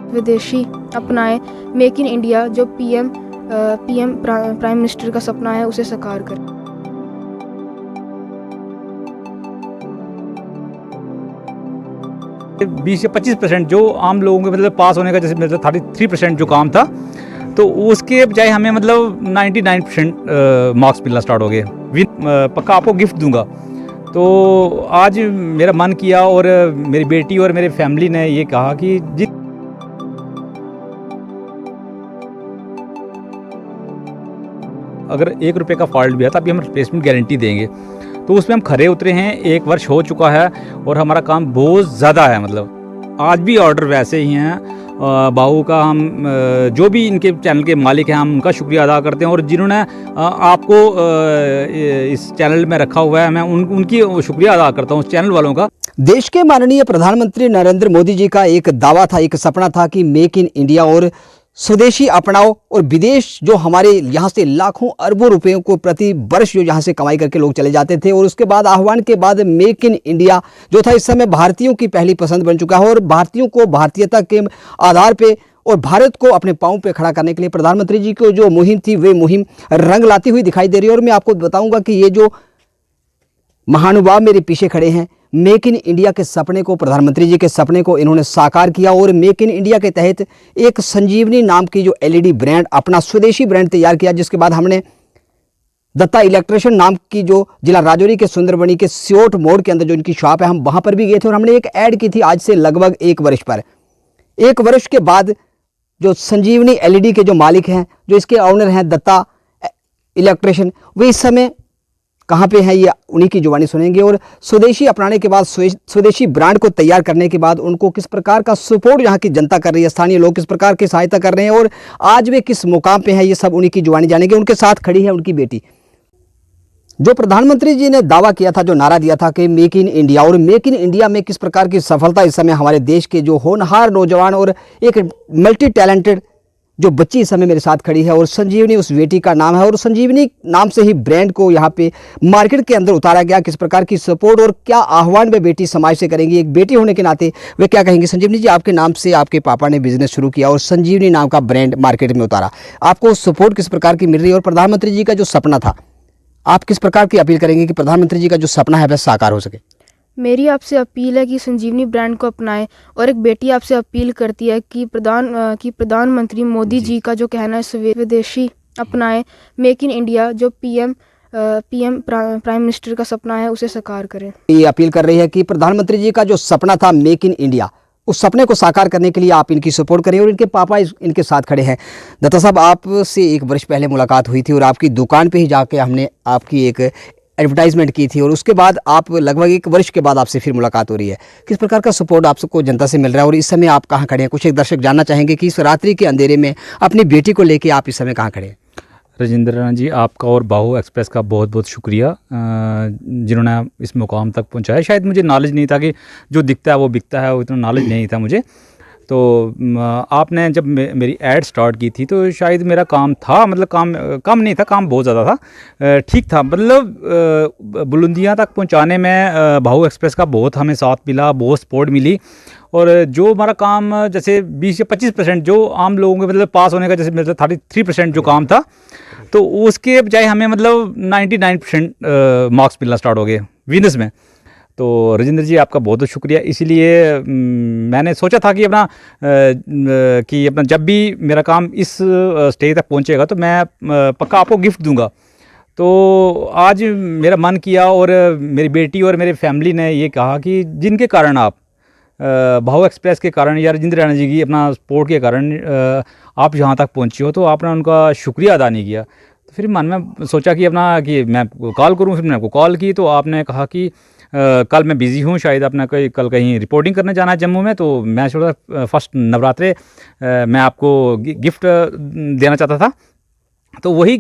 विदेशी अपनाएं, make in India जो पीएम प्राइम मिनिस्टर का सपना है उसे साकार करें। बीस से 25% जो आम लोगों के मतलब पास होने का जैसे मतलब 33% जो काम था, तो उसके बजाय हमें मतलब 99% मार्क्स मिलना स्टार्ट हो गए। पक्का आपको गिफ्ट दूंगा। तो आज मेरा मन किया और मेरी बेटी और मेरी फैमिली ने ये कहा कि अगर 1 रुपये का फॉल्ट भी है तो अभी हम रिप्लेसमेंट गारंटी देंगे। तो उसमें हम खरे उतरे हैं, 1 वर्ष हो चुका है और हमारा काम बहुत ज़्यादा है। मतलब आज भी ऑर्डर वैसे ही हैं। बाहू का हम जो भी इनके चैनल के मालिक हैं हम उनका शुक्रिया अदा करते हैं, और जिन्होंने आपको इस चैनल में रखा हुआ है मैं उनकी शुक्रिया अदा करता हूँ, उस चैनल वालों का। देश के माननीय प्रधानमंत्री नरेंद्र मोदी जी का एक दावा था, एक सपना था कि मेक इन इंडिया और स्वदेशी अपनाओ, और विदेश जो हमारे यहाँ से लाखों अरबों रुपयों को प्रति वर्ष जो यहाँ से कमाई करके लोग चले जाते थे, और उसके बाद आह्वान के बाद मेक इन इंडिया जो था इस समय भारतीयों की पहली पसंद बन चुका है। और भारतीयों को भारतीयता के आधार पे और भारत को अपने पांव पे खड़ा करने के लिए प्रधानमंत्री जी को जो मुहिम थी वे मुहिम रंग लाती हुई दिखाई दे रही है। और मैं आपको बताऊंगा कि ये जो महानुभाव मेरे पीछे खड़े हैं, मेक इन इंडिया के सपने को, प्रधानमंत्री जी के सपने को इन्होंने साकार किया, और मेक इन इंडिया के तहत एक संजीवनी नाम की जो एलईडी ब्रांड, अपना स्वदेशी ब्रांड तैयार किया। जिसके बाद हमने दत्ता इलेक्ट्रिशियन नाम की जो जिला राजौरी के सुंदरबनी के सियोट मोड़ के अंदर जो इनकी शॉप है, हम वहां पर भी गए थे और हमने एक ऐड की थी आज से लगभग 1 वर्ष पर। 1 वर्ष के बाद जो संजीवनी एलईडी के जो मालिक हैं, जो इसके ऑनर हैं दत्ता इलेक्ट्रिशियन, वे इस समय कहाँ पे है ये उन्हीं की जुबानी सुनेंगे। और स्वदेशी अपनाने के बाद, स्वदेशी ब्रांड को तैयार करने के बाद उनको किस प्रकार का सपोर्ट यहाँ की जनता कर रही है, स्थानीय लोग किस प्रकार की सहायता कर रहे हैं, और आज वे किस मुकाम पे है, ये सब उन्हीं की जुबानी जानेंगे। उनके साथ खड़ी है उनकी बेटी। जो प्रधानमंत्री जी ने दावा किया था, जो नारा दिया था कि मेक इन इंडिया, और मेक इन इंडिया में किस प्रकार की सफलता इस समय हमारे देश के जो होनहार नौजवान और एक मल्टी टैलेंटेड जो बच्ची इस समय मेरे साथ खड़ी है, और संजीवनी उस बेटी का नाम है, और संजीवनी नाम से ही ब्रांड को यहाँ पे मार्केट के अंदर उतारा गया। किस प्रकार की सपोर्ट और क्या आह्वान वे बेटी समाज से करेंगी, एक बेटी होने के नाते वे क्या कहेंगे। संजीवनी जी, आपके नाम से आपके पापा ने बिजनेस शुरू किया और संजीवनी नाम का ब्रांड मार्केट में उतारा, आपको सपोर्ट किस प्रकार की मिल रही है, और प्रधानमंत्री जी का जो सपना था, आप किस प्रकार की अपील करेंगे कि प्रधानमंत्री जी का जो सपना है वह साकार हो सके। मेरी आपसे अपील है कि संजीवनी ब्रांड को अपनाएं, और एक बेटी आपसे अपील करती है कि प्रधानमंत्री मोदी जी का जो कहना है विदेशी अपनाएं, मेक इन इंडिया जो पीएम प्राइम मिनिस्टर का सपना है उसे साकार करें। ये अपील कर रही है कि प्रधानमंत्री जी का जो सपना था मेक इन इंडिया, उस सपने को साकार करने के लिए आप इनकी सपोर्ट करें, और इनके पापा इनके साथ खड़े हैं। दत्ता साहब, आपसे 1 वर्ष पहले मुलाकात हुई थी और आपकी दुकान पे ही जाके हमने आपकी एक एडवर्टाइजमेंट की थी, और उसके बाद आप लगभग 1 वर्ष के बाद आपसे फिर मुलाकात हो रही है। किस प्रकार का सपोर्ट आपको जनता से मिल रहा है, और इस समय आप कहाँ खड़े हैं? कुछ एक दर्शक जानना चाहेंगे कि इस रात्रि के अंधेरे में अपनी बेटी को लेकर आप इस समय कहाँ खड़े हैं? राजेंद्र राणा जी, आपका और बाहू एक्सप्रेस का बहुत बहुत शुक्रिया, जिन्होंने इस मुकाम तक पहुंचाया। शायद मुझे नॉलेज नहीं था कि जो दिखता है वो बिकता है, वो इतना नॉलेज नहीं था मुझे। तो आपने जब मेरी ऐड स्टार्ट की थी तो शायद मेरा काम था, मतलब काम कम नहीं था, काम बहुत ज़्यादा था, ठीक था। मतलब बुलंदियां तक पहुंचाने में बाहू एक्सप्रेस का बहुत हमें साथ मिला, बहुत सपोर्ट मिली। और जो हमारा काम जैसे 20 से 25% जो आम लोगों के मतलब पास होने का जैसे मतलब 33% जो काम था, तो उसके बजाय हमें मतलब 99% मार्क्स मिलना स्टार्ट हो गए विनर्स में। तो राजेंद्र जी, आपका बहुत बहुत शुक्रिया। इसीलिए मैंने सोचा था कि अपना जब भी मेरा काम इस स्टेज तक पहुंचेगा तो मैं पक्का आपको गिफ्ट दूंगा। तो आज मेरा मन किया और मेरी बेटी और मेरी फैमिली ने ये कहा कि जिनके कारण आप बाहू एक्सप्रेस के कारण या राजेंद्र राणा जी की अपना सपोर्ट के कारण आप यहाँ तक पहुँचे हो, तो आपने उनका शुक्रिया अदा नहीं किया। तो फिर मन में सोचा कि मैं कॉल करूँ। फिर मैंने आपको कॉल की तो आपने कहा कि कल मैं बिज़ी हूँ, शायद अपना कल कहीं रिपोर्टिंग करने जाना है जम्मू में, तो मैं सोचा फर्स्ट नवरात्रे मैं आपको गिफ्ट देना चाहता था। तो वही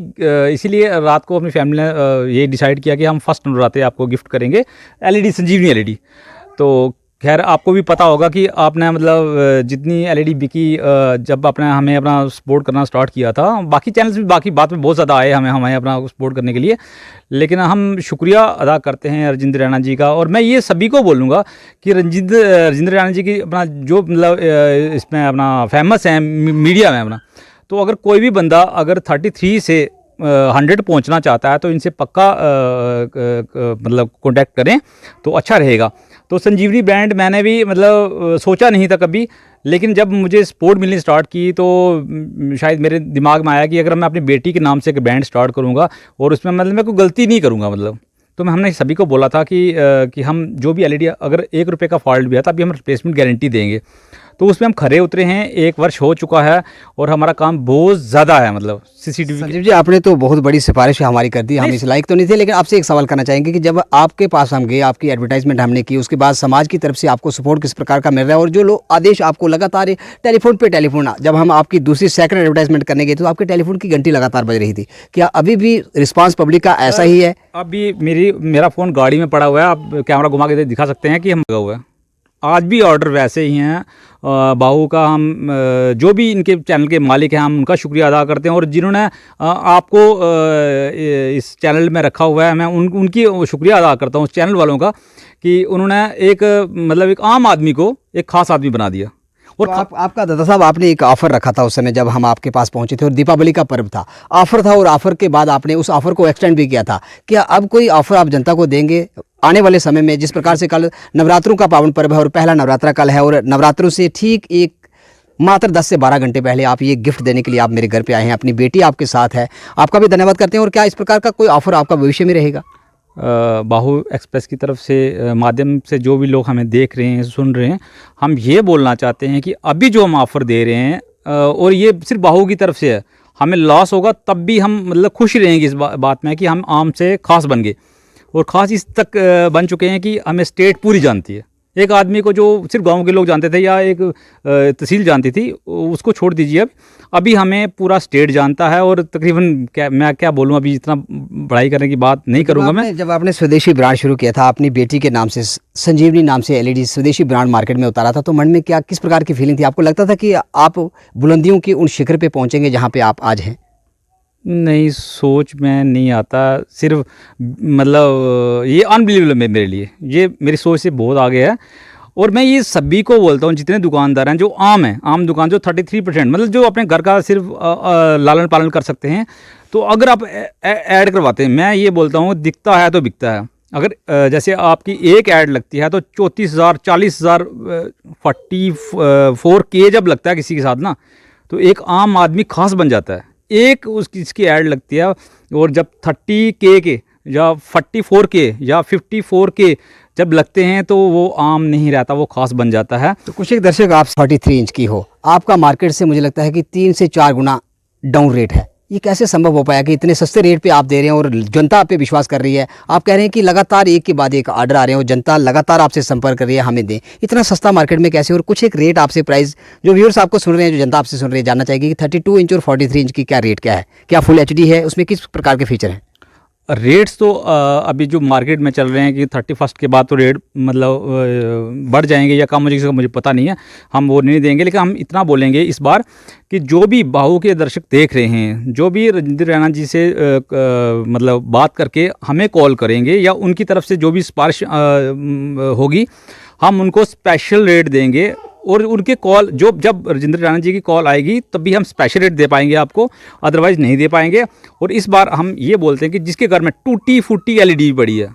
इसीलिए रात को अपनी फैमिली ने ये डिसाइड किया कि हम फर्स्ट नवरात्रे आपको गिफ्ट करेंगे एलईडी, संजीवनी एलईडी। तो खैर आपको भी पता होगा कि आपने मतलब जितनी एलईडी बिकी जब आपने हमें अपना सपोर्ट करना स्टार्ट किया था, बाकी चैनल्स भी बाकी बात में बहुत ज़्यादा आए हमें अपना सपोर्ट करने के लिए, लेकिन हम शुक्रिया अदा करते हैं राजेंद्र रैना जी का। और मैं ये सभी को बोलूँगा कि राजेंद्र रैना जी की अपना जो मतलब इसमें अपना फेमस है मीडिया में अपना, तो अगर कोई भी बंदा अगर 33 से 100 पहुंचना चाहता है तो इनसे पक्का मतलब कांटेक्ट करें तो अच्छा रहेगा। तो संजीवनी ब्रांड मैंने भी मतलब सोचा नहीं था कभी, लेकिन जब मुझे सपोर्ट मिलनी स्टार्ट की तो शायद मेरे दिमाग में आया कि अगर मैं अपनी बेटी के नाम से एक ब्रांड स्टार्ट करूँगा और उसमें मतलब मैं कोई गलती नहीं करूँगा मतलब, तो हमने सभी को बोला था कि हम जो भी एलईडी अगर 1 रुपये का फॉल्ट भी है तभी हम रिप्लेसमेंट गारंटी देंगे। तो उसमें हम खरे उतरे हैं, 1 वर्ष हो चुका है और हमारा काम बहुत ज़्यादा है मतलब सीसीटीवी। संजीव जी, आपने तो बहुत बड़ी सिफारिश हमारी कर दी, हम इस लायक तो नहीं थे, लेकिन आपसे एक सवाल करना चाहेंगे कि जब आपके पास हम गए, आपकी एडवर्टाइजमेंट हमने की, उसके बाद समाज की तरफ से आपको सपोर्ट किस प्रकार का मिल रहा है, और जो लोग आदेश आपको लगातार टेलीफोन पे टेलीफोन, जब हम आपकी दूसरी सेकंड एडवर्टाइजमेंट करने गए तो आपके टेलीफोन की घंटी लगातार बज रही थी, क्या अभी भी रिस्पांस पब्लिक का ऐसा ही है? अभी मेरा फ़ोन गाड़ी में पड़ा हुआ है, आप कैमरा घुमा के दिखा सकते हैं कि हम लगा हुआ है। आज भी ऑर्डर वैसे ही हैं। बाहू का हम जो भी इनके चैनल के मालिक हैं हम उनका शुक्रिया अदा करते हैं, और जिन्होंने आपको इस चैनल में रखा हुआ है मैं उनकी शुक्रिया अदा करता हूँ उस चैनल वालों का कि उन्होंने एक मतलब एक आम आदमी को एक ख़ास आदमी बना दिया। और तो आपका दादा साहब, आपने एक ऑफर रखा था उस समय जब हम आपके पास पहुंचे थे और दीपावली का पर्व था, ऑफर था, और ऑफर के बाद आपने उस ऑफर को एक्सटेंड भी किया था। क्या अब कोई ऑफर आप जनता को देंगे आने वाले समय में, जिस प्रकार से कल नवरात्रों का पावन पर्व है और पहला नवरात्रा कल है, और नवरात्रों से ठीक एक मात्र 10 से 12 घंटे पहले आप ये गिफ्ट देने के लिए आप मेरे घर पे आए हैं, अपनी बेटी आपके साथ है, आपका भी धन्यवाद करते हैं। और क्या इस प्रकार का कोई ऑफर आपका भविष्य में रहेगा? बाहू एक्सप्रेस की तरफ से माध्यम से जो भी लोग हमें देख रहे हैं सुन रहे हैं, हम ये बोलना चाहते हैं कि अभी जो हम ऑफ़र दे रहे हैं और ये सिर्फ बाहू की तरफ से है, हमें लॉस होगा तब भी हम मतलब खुश रहेंगे इस बात में कि हम आम से ख़ास बन गए, और ख़ास इस तक बन चुके हैं कि हमें स्टेट पूरी जानती है। एक आदमी को जो सिर्फ गांव के लोग जानते थे या एक तहसील जानती थी, उसको छोड़ दीजिए, अभी हमें पूरा स्टेट जानता है। और तकरीबन मैं क्या बोलूं, अभी इतना बढ़ाई करने की बात नहीं करूंगा मैं। जब आपने स्वदेशी ब्रांड शुरू किया था, अपनी बेटी के नाम से संजीवनी नाम से एलईडी स्वदेशी ब्रांड मार्केट में उतारा था, तो मन में क्या किस प्रकार की फीलिंग थी? आपको लगता था कि आप बुलंदियों की उन शिखर पे पहुंचेंगे जहां पे आप आज हैं? नहीं, सोच में नहीं आता, सिर्फ मतलब ये अनबिलीवेबल है मेरे लिए, ये मेरी सोच से बहुत आगे है। और मैं ये सभी को बोलता हूँ जितने दुकानदार हैं जो आम हैं, आम दुकान जो 33% मतलब जो अपने घर का सिर्फ लालन पालन कर सकते हैं, तो अगर आप ऐड करवाते हैं, मैं ये बोलता हूँ दिखता है तो बिकता है। अगर जैसे आपकी एक ऐड लगती है तो 34,000 40,000 44K जब लगता है किसी के साथ ना, तो एक आम आदमी खास बन जाता है। एक इसकी ऐड लगती है, और जब 30K के या 44K या 54K जब लगते हैं तो वो आम नहीं रहता, वो खास बन जाता है। तो कुछ एक दर्शक, आप 43 इंच की हो, आपका मार्केट से मुझे लगता है कि 3 से 4 गुना डाउन रेट है, ये कैसे संभव हो पाया कि इतने सस्ते रेट पे आप दे रहे हैं और जनता आप पे विश्वास कर रही है? आप कह रहे हैं कि लगातार एक के बाद एक ऑर्डर आ रहे हैं और जनता लगातार आपसे संपर्क कर रही है, हमें दें, इतना सस्ता मार्केट में कैसे? और कुछ एक रेट आपसे, प्राइस जो व्यूअर्स आपको सुन रहे हैं, जो जनता आपसे सुन रही है, जानना चाहेगी कि 32 इंच और 43 इंच की क्या रेट क्या है? क्या फुल HD है? उसमें किस प्रकार के फीचर हैं? रेट्स तो अभी जो मार्केट में चल रहे हैं कि 31 के बाद तो रेट मतलब बढ़ जाएंगे या कम हो जाएंगे, मुझे पता नहीं है, हम वो नहीं देंगे। लेकिन हम इतना बोलेंगे इस बार कि जो भी बाहू के दर्शक देख रहे हैं, जो भी राजेंद्र रैना जी से मतलब बात करके हमें कॉल करेंगे या उनकी तरफ से जो भी सिफारिश होगी, हम उनको स्पेशल रेट देंगे। और उनके कॉल जब राजेंद्र रैना जी की कॉल आएगी तब भी हम स्पेशल रेट दे पाएंगे आपको, अदरवाइज़ नहीं दे पाएंगे। और इस बार हम ये बोलते हैं कि जिसके घर में टूटी फूटी LED पड़ी है,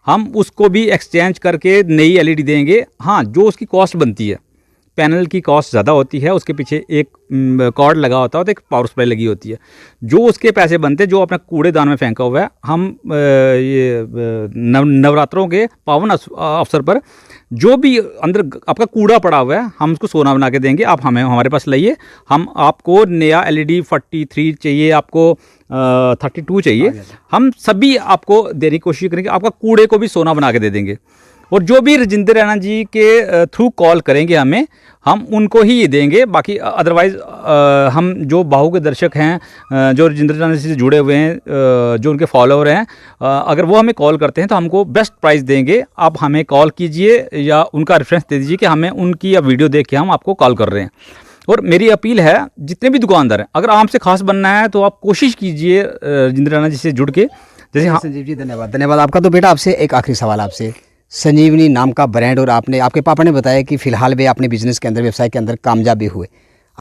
हम उसको भी एक्सचेंज करके नई LED देंगे। हाँ, जो उसकी कॉस्ट बनती है, पैनल की कॉस्ट ज़्यादा होती है, उसके पीछे एक कॉर्ड लगा होता है और एक पावर सप्लाई लगी होती है, जो उसके पैसे बनते हैं, जो अपने कूड़ेदान में फेंका हुआ है, हम ये नवरात्रों के पावन अवसर पर जो भी अंदर आपका कूड़ा पड़ा हुआ है, हम उसको सोना बना के देंगे। आप हमारे पास लाइए, हम आपको नया LED 43 चाहिए, आपको 32 चाहिए, हम सभी आपको देने की कोशिश करेंगे, आपका कूड़े को भी सोना बना के दे देंगे। और जो भी राजेंद्र रैना जी के थ्रू कॉल करेंगे हमें, हम उनको ही ये देंगे। बाकी अदरवाइज़ हम जो बाहू के दर्शक हैं, जो राजेंद्र रैना जी से जुड़े हुए हैं, जो उनके फॉलोअर हैं, अगर वो हमें कॉल करते हैं तो हमको बेस्ट प्राइस देंगे। आप हमें कॉल कीजिए या उनका रेफरेंस दे दीजिए कि हमें उनकी या वीडियो देख के हम आपको कॉल कर रहे हैं। और मेरी अपील है जितने भी दुकानदार हैं, अगर आपसे खास बनना है तो आप कोशिश कीजिए राजेंद्र रैना जी से जुड़ के। जैसे हाँ संजीव जी, धन्यवाद धन्यवाद आपका। तो बेटा आपसे एक आखिरी सवाल आपसे, संजीवनी नाम का ब्रांड, और आपने, आपके पापा ने बताया कि फिलहाल वे अपने बिजनेस के अंदर, व्यवसाय के अंदर कामयाब भी हुए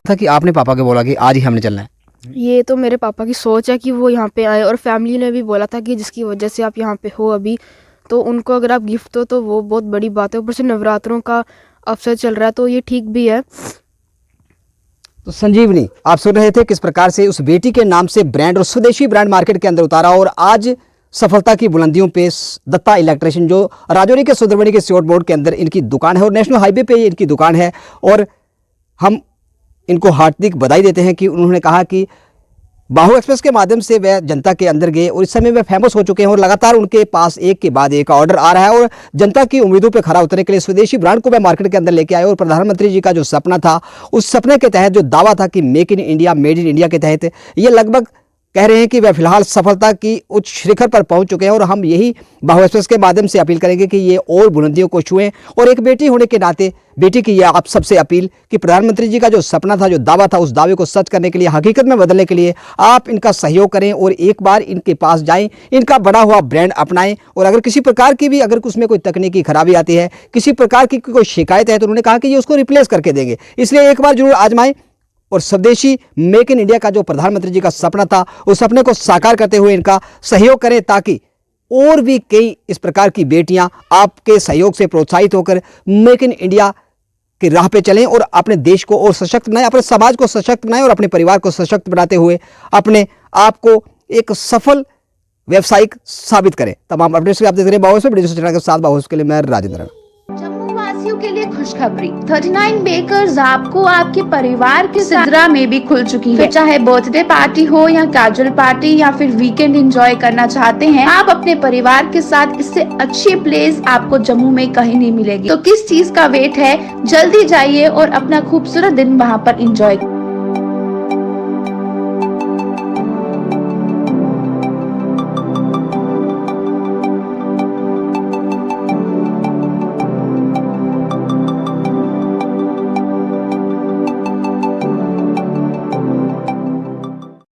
था, कि आपने पापा को बोला कि आज ही हमने चलना है? ये तो मेरे पापा की सोच है कि वो यहाँ पे आए, और फैमिली ने भी बोला था कि जिसकी वजह से आप यहाँ पे हो अभी, तो उनको अगर आप गिफ्ट दो तो वो बहुत बड़ी बात है। ऊपर से नवरात्रों का अवसर चल रहा है तो ये ठीक भी है। तो संजीवनी, आप सुन रहे थे किस प्रकार से उस बेटी के नाम से ब्रांड और स्वदेशी ब्रांड मार्केट के अंदर उतारा, और आज सफलता की बुलंदियों पे दत्ता इलेक्ट्रिशियन, जो राजौरी के सुंदरबनी के सियोट बोर्ड के अंदर इनकी दुकान है और नेशनल हाईवे पे ही इनकी दुकान है। और हम इनको हार्दिक बधाई देते हैं कि उन्होंने कहा कि बाहू एक्सप्रेस के माध्यम से वह जनता के अंदर गए और इस समय वह फेमस हो चुके हैं, और लगातार उनके पास एक के बाद एक ऑर्डर आ रहा है, और जनता की उम्मीदों पे खरा उतरने के लिए स्वदेशी ब्रांड को वह मार्केट के अंदर लेके आए। और प्रधानमंत्री जी का जो सपना था, उस सपने के तहत जो दावा था कि make in India, made in India के तहत, ये लगभग कह रहे हैं कि वह फिलहाल सफलता की उच्च शिखर पर पहुंच चुके हैं। और हम यही बाहू एक्सप्रेस के माध्यम से अपील करेंगे कि ये और बुलंदियों को छुएं। और एक बेटी होने के नाते बेटी की यह आप सबसे अपील कि प्रधानमंत्री जी का जो सपना था, जो दावा था, उस दावे को सच करने के लिए, हकीकत में बदलने के लिए आप इनका सहयोग करें और एक बार इनके पास जाएं, इनका बड़ा हुआ ब्रांड अपनाएं। और अगर किसी प्रकार की भी, अगर उसमें कोई तकनीकी खराबी आती है, किसी प्रकार की कोई शिकायत है, तो उन्होंने कहा कि ये उसको रिप्लेस करके देंगे। इसलिए एक बार जरूर आजमाएं और स्वदेशी मेक इन इंडिया का जो प्रधानमंत्री जी का सपना था, उस सपने को साकार करते हुए इनका सहयोग करें, ताकि और भी कई इस प्रकार की बेटियां आपके सहयोग से प्रोत्साहित होकर मेक इन इंडिया की राह पे चलें और अपने देश को और सशक्त बनाएं, अपने समाज को सशक्त बनाएं और अपने परिवार को सशक्त बनाते हुए अपने आप को एक सफल व्यवसायिक साबित करें। तमाम अपडेट्स आप देख रहे हैं बाहू एक्सप्रेस के साथ। बाहू के लिए मैं राजेंद्र। जम्मू वासियों के लिए खुशखबरी, 39 बेकर्स आपको आपके परिवार के सिद्रा में भी खुल चुकी है। चाहे बर्थडे पार्टी हो या कैजुअल पार्टी या फिर वीकेंड एंजॉय करना चाहते हैं आप अपने परिवार के साथ, इससे अच्छी प्लेस आपको जम्मू में कहीं नहीं मिलेगी। तो किस चीज का वेट है, जल्दी जाइए और अपना खूबसूरत दिन वहाँ पर एंजॉय